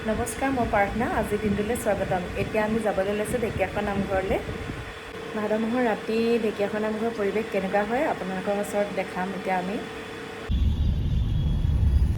নমস্কাৰ, মই প্ৰাৰ্থনা। আজিৰ দিনটোলৈ স্বাগতম। এতিয়া আমি যাবলৈ লৈছোঁ ঢেকীয়াখোৱা নামঘৰলৈ। ভাদ মাহৰ ৰাতি ঢেকীয়াখোৱা নামঘৰৰ পৰিৱেশ কেনেকুৱা হয় আপোনালোকৰ ওচৰত দেখাম। এতিয়া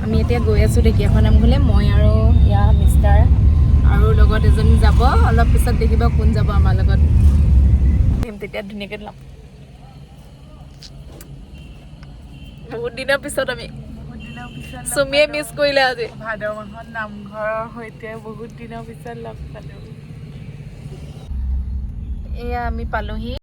আমি এতিয়া গৈ আছোঁ ঢেকীয়াখোৱা নামঘৰলৈ। মই আৰু ইয়াৰ মিষ্টাৰ আৰু লগত এজনী যাব। অলপ পিছত দেখিব কোন যাব আমাৰ লগত। তেতিয়া ধুনীয়াকৈ ল'ম। বহুত দিনৰ পিছত আমি চুমিয়ে মিছ কৰিলে আজি। ভাদ মাহত নামঘৰৰ সৈতে বহুত দিনৰ পিছত লগ পালোঁ। এয়া আমি পালোহি।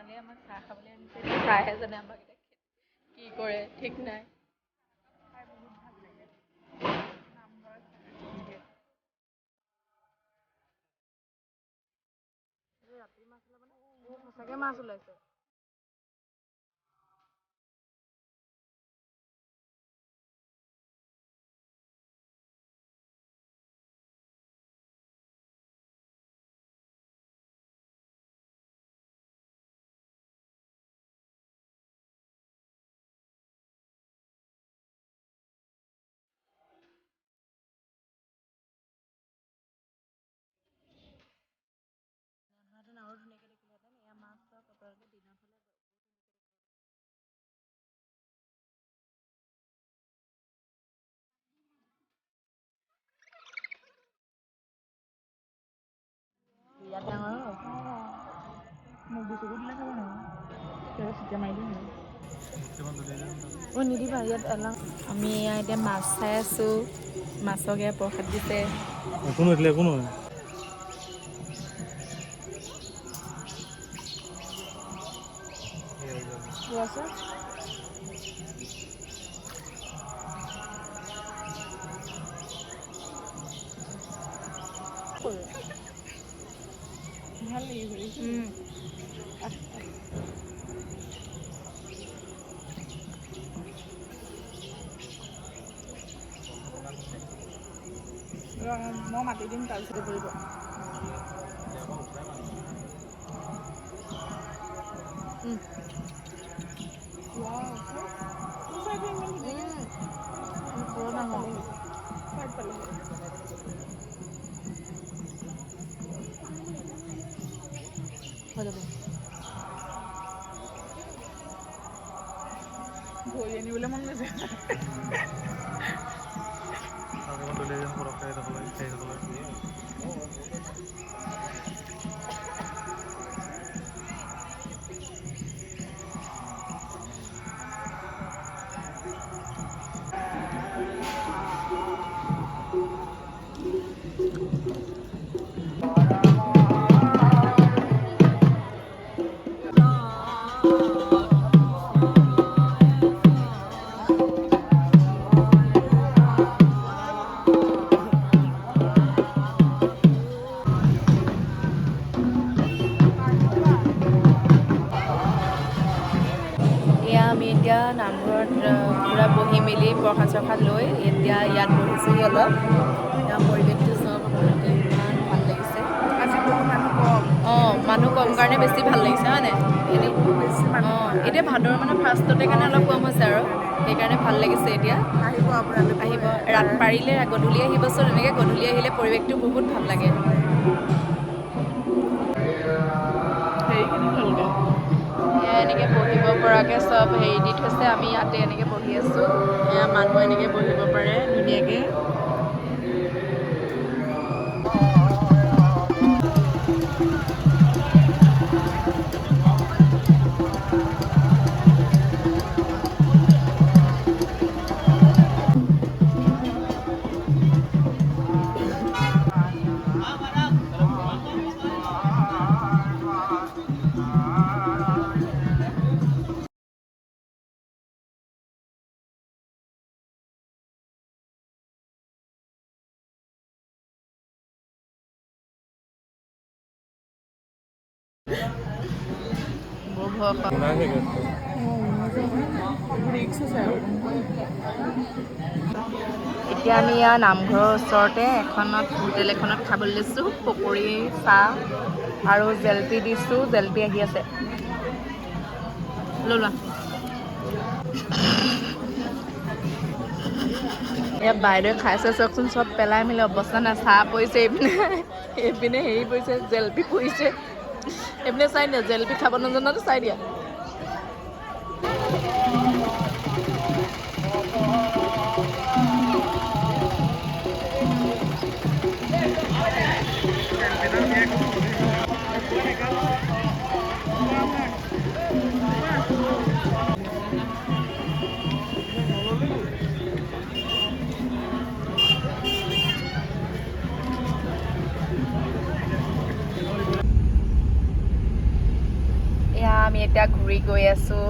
মালে আমাক চাহ খাবলৈ আনিছে চাহে জানে আমাক এতিয়া কি কৰে ঠিক নাই ৰাতি মাছ ওলাব নে সঁচাকে মাছ ওলাইছে আৰু ধুনীয়াকৈ দেখিলেহেঁতেন এয়া মাছ কটৰকে দিনত হ'লে বিৰাট ডাঙৰ মোক বিচকুট দিলে খাব নহয় চিটিয়া মাৰি দিম নিদিবা ইয়াত এলাং আমি এতিয়া মাছ চাই আছোঁ মাছক এয়া প্ৰসাদ দিছে একো নহয় একো নহয় আছে ভাল লাগিছে মই মাতি দিম তাৰপিছতে পৰিব পুৰণা হ'ল হৈ যাব ধৰি আনিবলৈ মন গৈছে আমি এতিয়া নামঘৰত পূৰা বহি মেলি প্ৰসাদ চসাদ লৈ এতিয়া ইয়াত বহিছোঁহি অলপ এতিয়া পৰিৱেশটো চব আপোনালোকে ইমান ভাল লাগিছে আজি বহুত মানুহ কম অঁ মানুহ কম কাৰণে বেছি ভাল লাগিছে হয়নে এনেই বেছি মানুহ অঁ এতিয়া ভাদৰ মানে ফাৰ্ষ্টতে কাৰণে অলপ কম হৈছে আৰু সেইকাৰণে ভাল লাগিছে এতিয়া আহিব আপোনালোক আহিব পাৰিলে গধূলি আহিবচোন এনেকৈ গধূলি আহিলে পৰিৱেশটো বহুত ভাল লাগে হেৰিখিনি ভালকৈ এনেকৈ বহিব পৰাকৈ চব হেৰি দি থৈছে আমি ইয়াতে এনেকৈ বহি আছোঁ এয়া মানুহ এনেকৈ বহিব পাৰে ধুনীয়াকৈ বৰ ভয় ৰিক্স আছে আৰু এতিয়া আমি ইয়াৰ নামঘৰৰ ওচৰতে হোটেল এখনত খাবলৈ লৈছোঁ পকৰি চাহ আৰু জেলপি দিছোঁ জেলপি আহি আছে লৈ লোৱা ইয়াত বাইদেৱে খাইছে চাওকচোন চব পেলাই মেলি অৱস্থা নাই চাহ পৰিছে এইপিনে হেৰি পৰিছে জেলপি পৰিছে এইপিনে চাই দিয়া জেলপি খাব নজনাতো চাই দিয়া এয়া আমি এতিয়া ঘূৰি গৈ আছোঁ